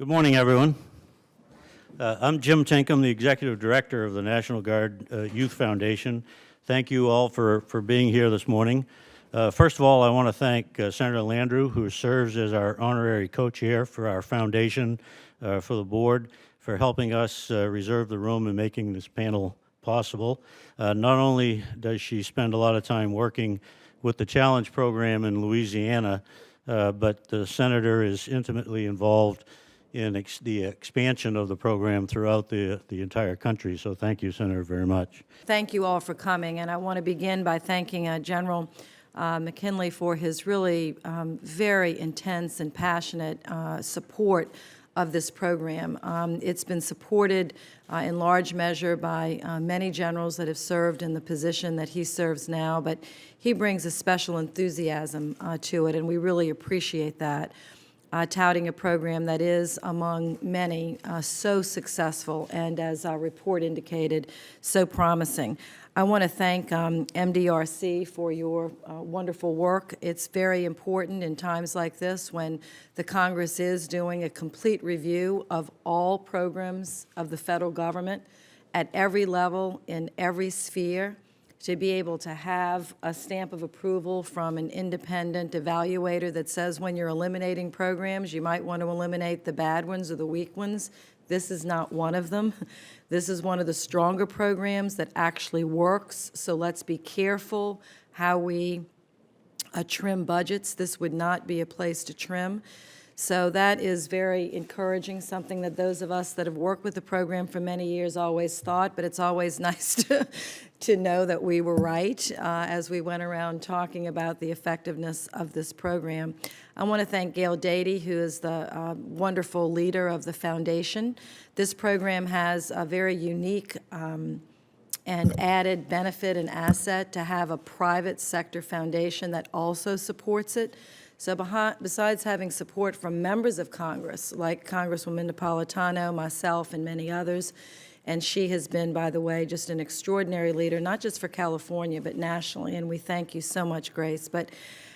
Good morning, everyone. I'm Jim Tinkham, the Executive Director of the National Guard Youth Foundation. Thank you all for being here this morning. First of all, I want to thank Senator Landrieu, who serves as our honorary co-chair for our foundation, for the board, for helping us reserve the room and making this panel possible. Not only does she spend a lot of time working with the ChalleNGe program in Louisiana, but the Senator is intimately involved in the expansion of the program throughout the entire country. So thank you, Senator, very much. Thank you all for coming, and I want to begin by thanking General McKinley for his really very intense and passionate support of this program. It's been supported in large measure by many generals that have served in the position that he serves now, but he brings a special enthusiasm to it, and we really appreciate that. Touting a program that is, among many, so successful and, as our report indicated, so promising. I want to thank MDRC for your wonderful work. It's very important in times like this when the Congress is doing a complete review of all programs of the federal government at every level, in every sphere, to be able to have a stamp of approval from an independent evaluator that says when you're eliminating programs, you might want to eliminate the bad ones or the weak ones. This is not one of them. This is one of the stronger programs that actually works, so let's be careful how we trim budgets. This would not be a place to trim. So that is very encouraging, something that those of us that have worked with the program for many years always thought, but it's always nice to know that we were right as we went around talking about the effectiveness of this program. I want to thank Gail Dady, who is the wonderful leader of the foundation. This program has a very unique and added benefit and asset to have a private sector foundation that also supports it. So besides having support from members of Congress, like Congresswoman Napolitano, myself, and many others, and she has been, by the way, just an extraordinary leader, not just for California, but nationally, and we thank you so much, Grace. But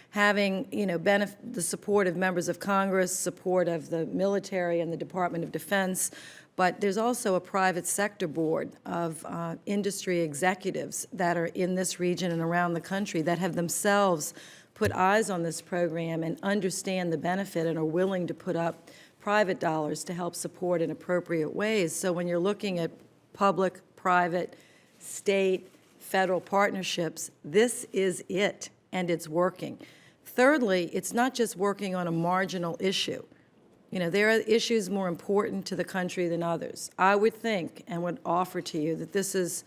having, you know, the support of members of Congress, support of the military and the Department of Defense, but there's also a private sector board of industry executives that are in this region and around the country that have themselves put eyes on this program and understand the benefit and are willing to put up private dollars to help support in appropriate ways. So when you're looking at public, private, state, federal partnerships, this is it, and it's working. Thirdly, it's not just working on a marginal issue. You know, there are issues more important to the country than others. I would think and would offer to you that this is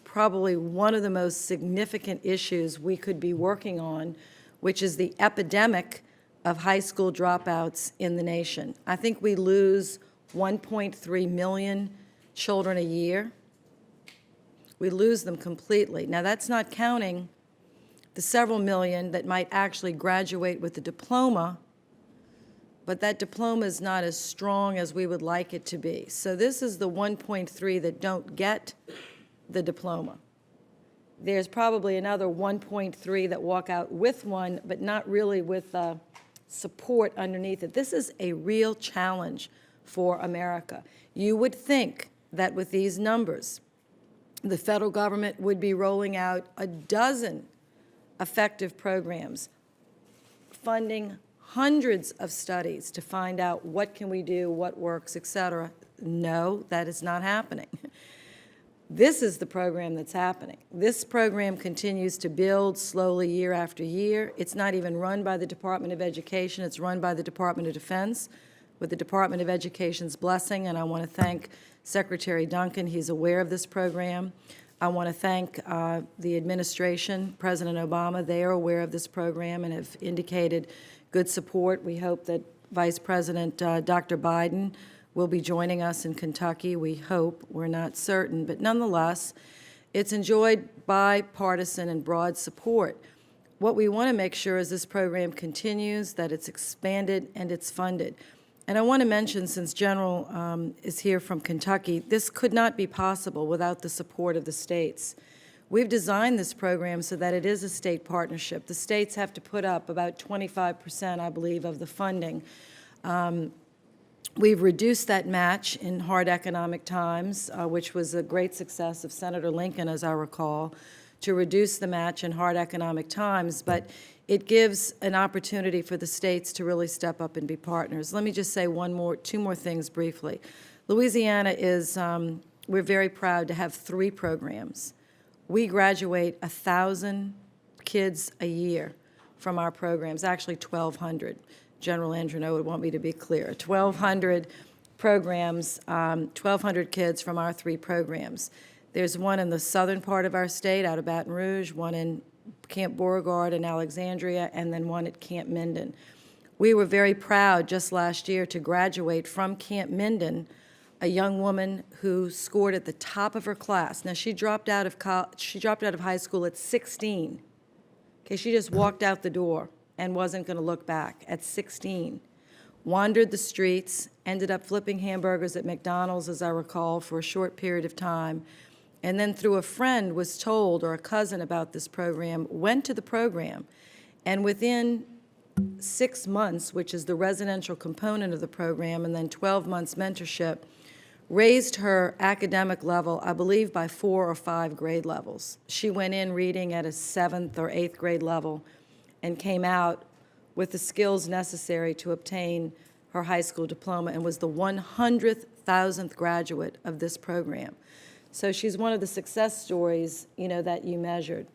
probably one of the most significant issues we could be working on, which is the epidemic of high school dropouts in the nation. I think we lose 1.3 million children a year. We lose them completely. Now, that's not counting the several million that might actually graduate with a diploma, but that diploma is not as strong as we would like it to be. So this is the 1.3 that don't get the diploma. There's probably another 1.3 that walk out with one, but not really with support underneath it. This is a real challenge for America. You would think that with these numbers, the federal government would be rolling out a dozen effective programs, funding hundreds of studies to find out what can we do, what works, et cetera. No, that is not happening. This is the program that's happening. This program continues to build slowly year after year. It's not even run by the Department of Education. It's run by the Department of Defense with the Department of Education's blessing, and I want to thank Secretary Duncan. He's aware of this program. I want to thank the administration, President Obama. They are aware of this program and have indicated good support. We hope that Vice President Dr. Biden will be joining us in Kentucky. We hope. We're not certain. But nonetheless, it's enjoyed bipartisan and broad support. What we want to make sure is this program continues, that it's expanded, and it's funded. And I want to mention, since General is here from Kentucky, this could not be possible without the support of the states. We've designed this program so that it is a state partnership. The states have to put up about 25%, I believe, of the funding. We've reduced that match in hard economic times, which was a great success of Senator Lincoln, as I recall, to reduce the match in hard economic times, but it gives an opportunity for the states to really step up and be partners. Let me just say two more things briefly. Louisiana is, we're very proud to have 3 programs. We graduate 1,000 kids a year from our programs, actually 1,200. General Landrieu would want me to be clear. 1,200 programs, 1,200 kids from our 3 programs. There's one in the southern part of our state, out of Baton Rouge, one in Camp Beauregard and Alexandria, and then one at Camp Minden. We were very proud just last year to graduate from Camp Minden a young woman who scored at the top of her class. Now, she dropped out of high school at 16. Okay, she just walked out the door and wasn't going to look back at 16. Wandered the streets, ended up flipping hamburgers at McDonald's, as I recall, for a short period of time, and then through a friend was told, or a cousin, about this program, went to the program, and within 6 months, which is the residential component of the program, and then 12 months mentorship, raised her academic level, I believe, by 4 or 5 grade levels. She went in reading at a 7th or 8th grade level and came out with the skills necessary to obtain her high school diploma and was the 100,000th graduate of this program. So she's one of the success stories, that you measured.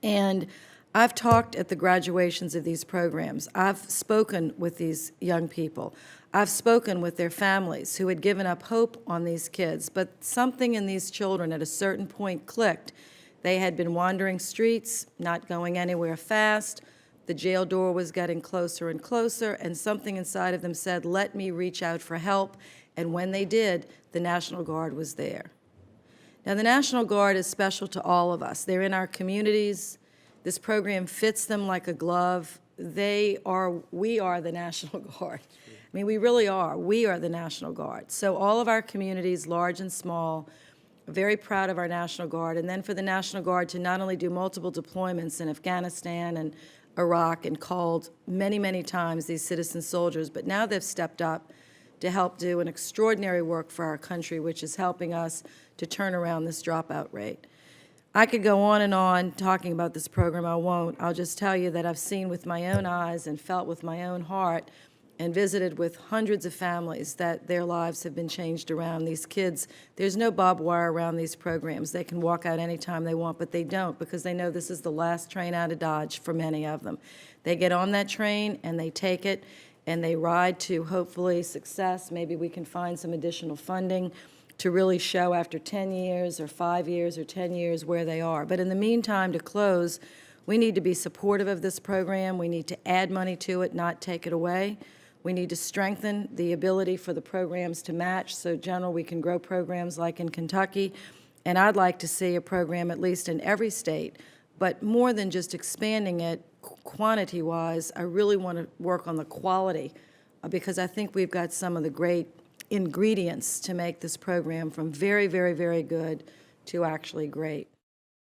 And I've talked at the graduations of these programs. I've spoken with these young people. I've spoken with their families who had given up hope on these kids, but something in these children at a certain point clicked. They had been wandering streets, not going anywhere fast. The jail door was getting closer and closer, and something inside of them said, let me reach out for help. And when they did, the National Guard was there. Now, the National Guard is special to all of us. They're in our communities. This program fits them like a glove. We are the National Guard. I mean, we really are. We are the National Guard. So all of our communities, large and small, are very proud of our National Guard. And then for the National Guard to not only do multiple deployments in Afghanistan and Iraq and called many, many times these citizen soldiers, but now they've stepped up to help do an extraordinary work for our country, which is helping us to turn around this dropout rate. I could go on and on talking about this program. I won't. I'll just tell you that I've seen with my own eyes and felt with my own heart and visited with hundreds of families that their lives have been changed around. These kids, there's no barbed wire around these programs. They can walk out anytime they want, but they don't, because they know this is the last train out of Dodge for many of them. They get on that train and they take it and they ride to hopefully success. Maybe we can find some additional funding to really show after 10 years or 5 years or 10 years where they are. But in the meantime, to close, we need to be supportive of this program. We need to add money to it, not take it away. We need to strengthen the ability for the programs to match, so, General, we can grow programs like in Kentucky. And I'd like to see a program at least in every state. But more than just expanding it quantity-wise, I really want to work on the quality, because I think we've got some of the great ingredients to make this program from very, very, very good to actually great.